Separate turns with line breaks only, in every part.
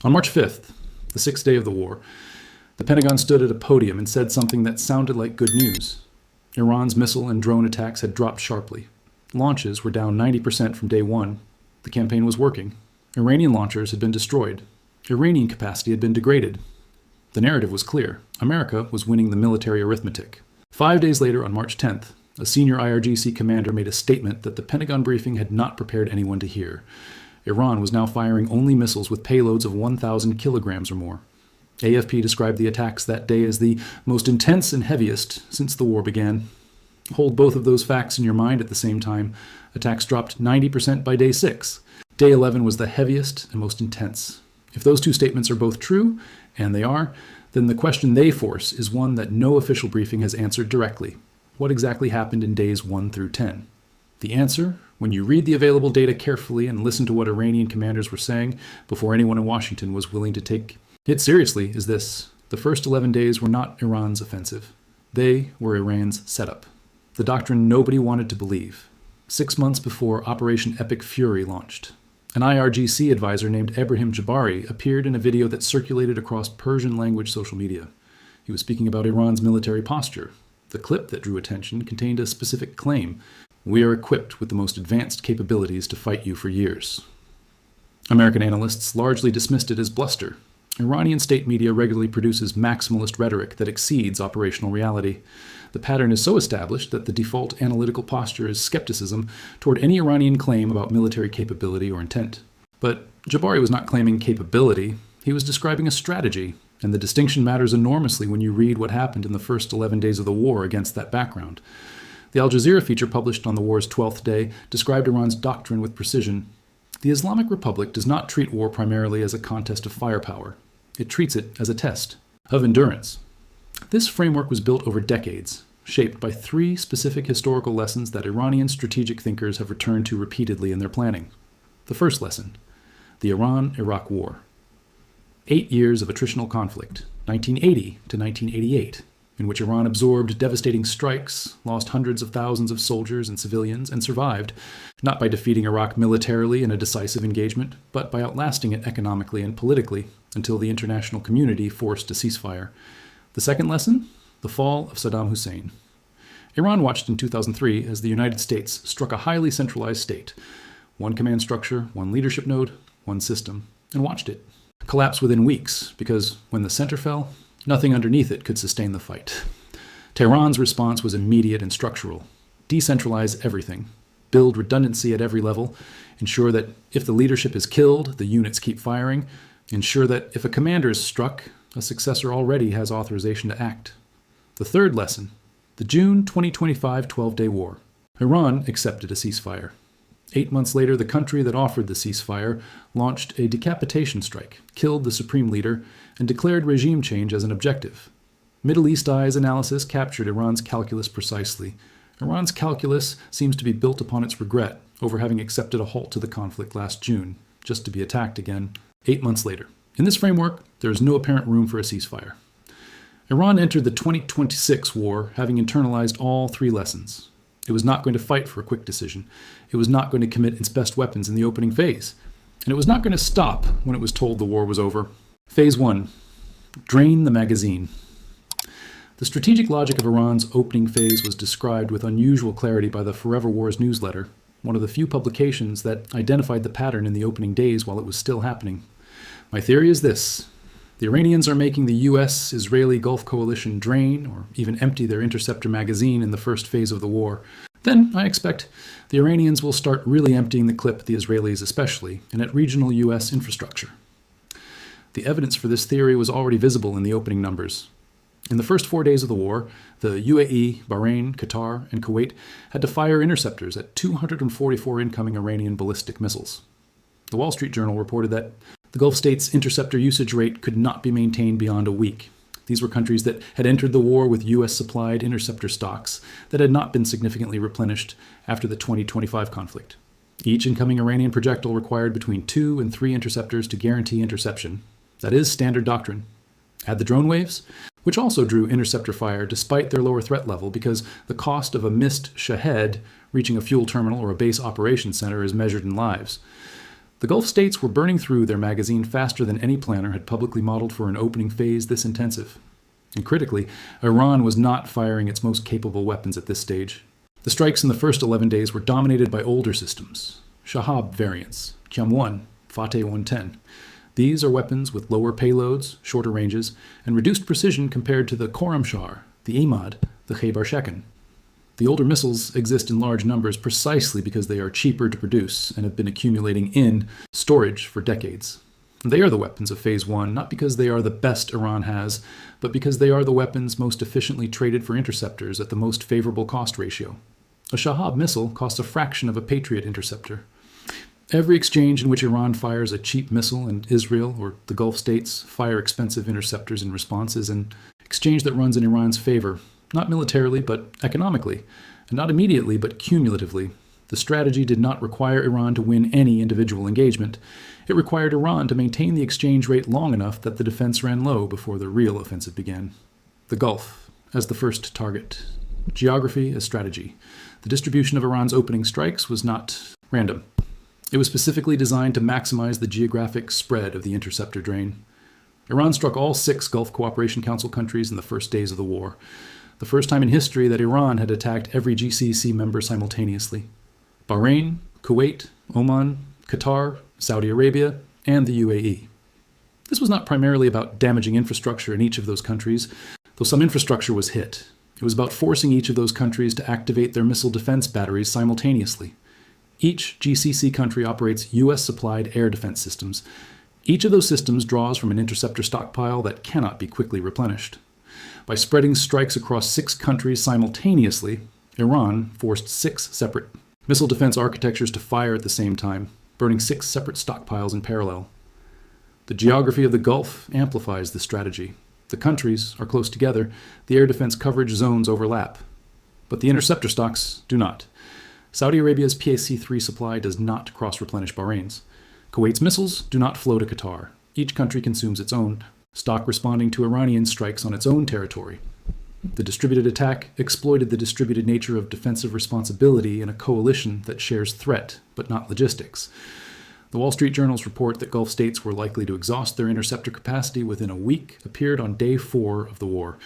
On March 5th, the sixth day of the war, the Pentagon stood at a podium and said something that sounded like good news. Iran's missile and drone attacks had dropped sharply. Launches were down 90% from day one. The campaign was working. Iranian launchers had been destroyed. Iranian capacity had been degraded. The narrative was clear. America was winning the military arithmetic. 5 days later, on March 10th, a senior IRGC commander made a statement that the Pentagon briefing had not prepared anyone to hear. Iran was now firing only missiles with payloads of 1,000 kilograms or more. AFP described the attacks that day as the most intense and heaviest since the war began. Hold both of those facts in your mind at the same time. Attacks dropped 90% by day 6. Day 11 was the heaviest and most intense. If those two statements are both true, and they are, then the question they force is one that no official briefing has answered directly. What exactly happened in days 1 through 10? The answer, when you read the available data carefully and listen to what Iranian commanders were saying before anyone in Washington was willing to take it seriously, is this: the first 11 days were not Iran's offensive. They were Iran's setup. The doctrine nobody wanted to believe. 6 months before Operation Epic Fury launched, an IRGC advisor named Ebrahim Jabari appeared in a video that circulated across Persian-language social media. He was speaking about Iran's military posture. The clip that drew attention contained a specific claim: "We are equipped with the most advanced capabilities to fight you for years." American analysts largely dismissed it as bluster. Iranian state media regularly produces maximalist rhetoric that exceeds operational reality. The pattern is so established that the default analytical posture is skepticism toward any Iranian claim about military capability or intent. But Jabari was not claiming capability. He was describing a strategy, and the distinction matters enormously when you read what happened in the first 11 days of the war against that background. The Al Jazeera feature published on the war's 12th day described Iran's doctrine with precision. The Islamic Republic does not treat war primarily as a contest of firepower. It treats it as a test of endurance. This framework was built over decades, shaped by 3 specific historical lessons that Iranian strategic thinkers have returned to repeatedly in their planning. The first lesson: the Iran-Iraq War. 8 years of attritional conflict, 1980 to 1988, in which Iran absorbed devastating strikes, lost hundreds of thousands of soldiers and civilians, and survived, not by defeating Iraq militarily in a decisive engagement, but by outlasting it economically and politically until the international community forced a ceasefire. The second lesson: the fall of Saddam Hussein. Iran watched in 2003 as the United States struck a highly centralized state, one command structure, one leadership node, one system, and watched it collapse within weeks because when the center fell, nothing underneath it could sustain the fight. Tehran's response was immediate and structural. Decentralize everything. Build redundancy at every level. Ensure that if the leadership is killed, the units keep firing. Ensure that if a commander is struck, a successor already has authorization to act. The third lesson: the June 2025 12-day war. Iran accepted a ceasefire. 8 months later, the country that offered the ceasefire launched a decapitation strike, killed the supreme leader, and declared regime change as an objective. Middle East Eye's analysis captured Iran's calculus precisely. Iran's calculus seems to be built upon its regret over having accepted a halt to the conflict last June, just to be attacked again 8 months later. In this framework, there is no apparent room for a ceasefire. Iran entered the 2026 war having internalized all 3 lessons. It was not going to fight for a quick decision. It was not going to commit its best weapons in the opening phase. And it was not going to stop when it was told the war was over. Phase 1. Drain the magazine. The strategic logic of Iran's opening phase was described with unusual clarity by the Forever Wars newsletter, one of the few publications that identified the pattern in the opening days while it was still happening. My theory is this: the Iranians are making the US-Israeli Gulf coalition drain or even empty their interceptor magazine in the first phase of the war. Then, I expect, the Iranians will start really emptying the clip, the Israelis especially, and at regional US infrastructure. The evidence for this theory was already visible in the opening numbers. In the first 4 days of the war, the UAE, Bahrain, Qatar, and Kuwait had to fire interceptors at 244 incoming Iranian ballistic missiles. The Wall Street Journal reported that the Gulf states' interceptor usage rate could not be maintained beyond a week. These were countries that had entered the war with US-supplied interceptor stocks that had not been significantly replenished after the 2025 conflict. Each incoming Iranian projectile required between 2 and 3 interceptors to guarantee interception. That is standard doctrine. Add the drone waves, which also drew interceptor fire despite their lower threat level because the cost of a missed Shahed reaching a fuel terminal or a base operations center is measured in lives. The Gulf states were burning through their magazine faster than any planner had publicly modeled for an opening phase this intensive. And critically, Iran was not firing its most capable weapons at this stage. The strikes in the first 11 days were dominated by older systems, Shahab variants, Qam-1, Fateh 110. These are weapons with lower payloads, shorter ranges, and reduced precision compared to the Khorramshahr, the Imad, the Khaybar-Shekan. The older missiles exist in large numbers precisely because they are cheaper to produce and have been accumulating in storage for decades. They are the weapons of Phase 1, not because they are the best Iran has, but because they are the weapons most efficiently traded for interceptors at the most favorable cost ratio. A Shahab missile costs a fraction of a Patriot interceptor. Every exchange in which Iran fires a cheap missile and Israel or the Gulf states fire expensive interceptors in response is an exchange that runs in Iran's favor, not militarily but economically, and not immediately but cumulatively. The strategy did not require Iran to win any individual engagement. It required Iran to maintain the exchange rate long enough that the defense ran low before the real offensive began. The Gulf as the first target. Geography as strategy. The distribution of Iran's opening strikes was not random. It was specifically designed to maximize the geographic spread of the interceptor drain. Iran struck all 6 Gulf Cooperation Council countries in the first days of the war, the first time in history that Iran had attacked every GCC member simultaneously. Bahrain, Kuwait, Oman, Qatar, Saudi Arabia, and the UAE. This was not primarily about damaging infrastructure in each of those countries, though some infrastructure was hit. It was about forcing each of those countries to activate their missile defense batteries simultaneously. Each GCC country operates U.S.-supplied air defense systems. Each of those systems draws from an interceptor stockpile that cannot be quickly replenished. By spreading strikes across 6 countries simultaneously, Iran forced 6 separate missile defense architectures to fire at the same time, burning 6 separate stockpiles in parallel. The geography of the Gulf amplifies the strategy. The countries are close together, the air defense coverage zones overlap. But the interceptor stocks do not. Saudi Arabia's PAC-3 supply does not cross-replenish Bahrain's. Kuwait's missiles do not flow to Qatar. Each country consumes its own, stock responding to Iranian strikes on its own territory. The distributed attack exploited the distributed nature of defensive responsibility in a coalition that shares threat, but not logistics. The Wall Street Journal's report that Gulf states were likely to exhaust their interceptor capacity within a week appeared on day 4 of the war.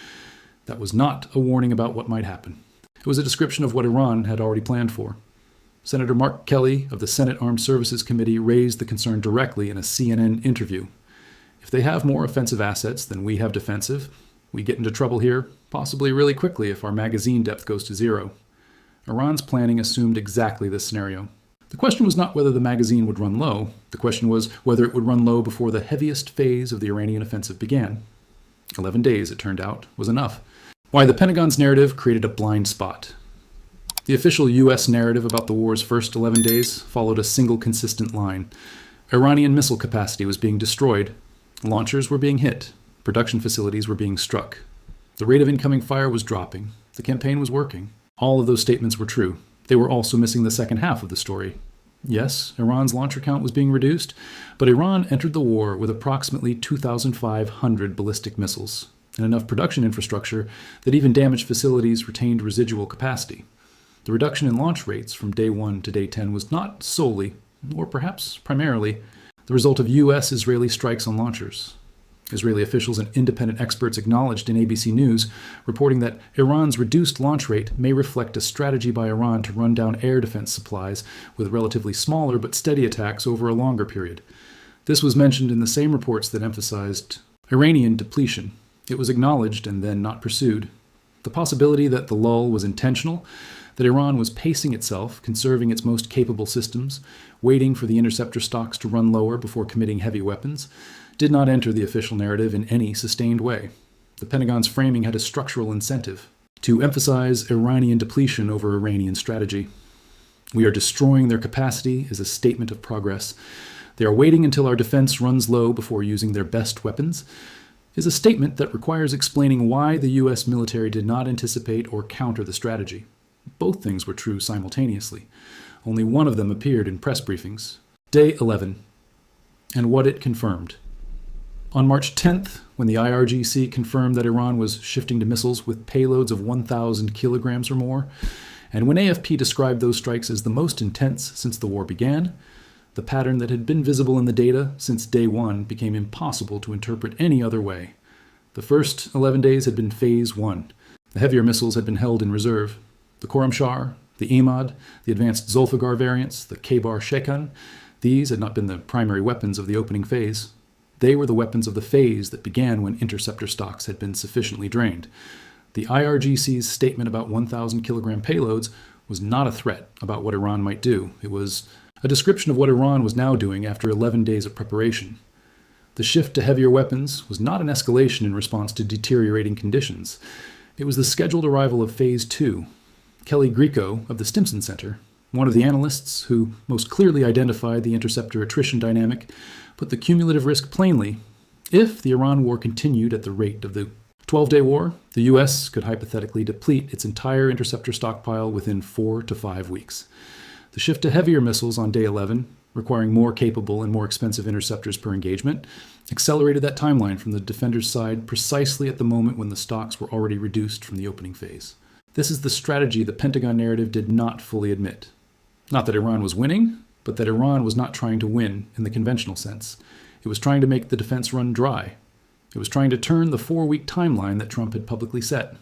That was not a warning about what might happen. It was a description of what Iran had already planned for. Senator Mark Kelly of the Senate Armed Services Committee raised the concern directly in a CNN interview. If they have more offensive assets than we have defensive, we get into trouble here, possibly really quickly if our magazine depth goes to 0. Iran's planning assumed exactly this scenario. The question was not whether the magazine would run low. The question was whether it would run low before the heaviest phase of the Iranian offensive began. 11 days, it turned out, was enough. Why the Pentagon's narrative created a blind spot. The official U.S. narrative about the war's first 11 days followed a single consistent line. Iranian missile capacity was being destroyed. Launchers were being hit. Production facilities were being struck. The rate of incoming fire was dropping. The campaign was working. All of those statements were true. They were also missing the second half of the story. Yes, Iran's launcher count was being reduced, but Iran entered the war with approximately 2,500 ballistic missiles and enough production infrastructure that even damaged facilities retained residual capacity. The reduction in launch rates from day 1 to day 10 was not solely, or perhaps primarily, the result of U.S.-Israeli strikes on launchers. Israeli officials and independent experts acknowledged in ABC News, reporting that Iran's reduced launch rate may reflect a strategy by Iran to run down air defense supplies with relatively smaller but steady attacks over a longer period. This was mentioned in the same reports that emphasized Iranian depletion. It was acknowledged and then not pursued. The possibility that the lull was intentional, that Iran was pacing itself, conserving its most capable systems, waiting for the interceptor stocks to run lower before committing heavy weapons, did not enter the official narrative in any sustained way. The Pentagon's framing had a structural incentive to emphasize Iranian depletion over Iranian strategy. We are destroying their capacity is a statement of progress. They are waiting until our defense runs low before using their best weapons, is a statement that requires explaining why the U.S. military did not anticipate or counter the strategy. Both things were true simultaneously. Only one of them appeared in press briefings. Day 11. And what it confirmed. On March 10th, when the IRGC confirmed that Iran was shifting to missiles with payloads of 1,000 kilograms or more, and when AFP described those strikes as the most intense since the war began, The pattern that had been visible in the data since day one became impossible to interpret any other way. The first 11 days had been Phase 1. The heavier missiles had been held in reserve. The Khorramshahr, the Imad, the advanced Zulfiqar variants, the Khaybar Shekan, these had not been the primary weapons of the opening phase. They were the weapons of the phase that began when interceptor stocks had been sufficiently drained. The IRGC's statement about 1,000 kilogram payloads was not a threat about what Iran might do. It was a description of what Iran was now doing after 11 days of preparation. The shift to heavier weapons was not an escalation in response to deteriorating conditions. It was the scheduled arrival of Phase 2. Kelly Grieco of the Stimson Center, one of the analysts who most clearly identified the interceptor attrition dynamic, put the cumulative risk plainly. If the Iran war continued at the rate of the 12-day war, the U.S. could hypothetically deplete its entire interceptor stockpile within 4 to 5 weeks. The shift to heavier missiles on day 11, requiring more capable and more expensive interceptors per engagement, accelerated that timeline from the defenders' side precisely at the moment when the stocks were already reduced from the opening phase. This is the strategy the Pentagon narrative did not fully admit. Not that Iran was winning, but that Iran was not trying to win in the conventional sense. It was trying to make the defense run dry. It was trying to turn the 4-week timeline that Trump had publicly set.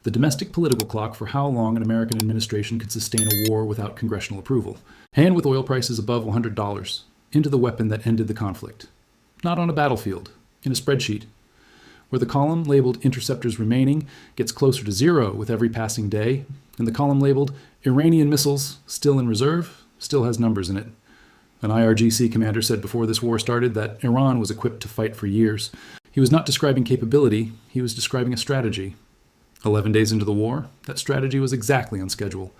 The domestic political clock for how long an American administration could sustain a war without congressional approval. And with oil prices above $100, into the weapon that ended the conflict. Not on a battlefield, in a spreadsheet, where the column labeled interceptors remaining gets closer to 0 with every passing day, and the column labeled Iranian missiles still in reserve still has numbers in it. An IRGC commander said before this war started that Iran was equipped to fight for years. He was not describing capability, he was describing a strategy. 11 days into the war, that strategy was exactly on schedule.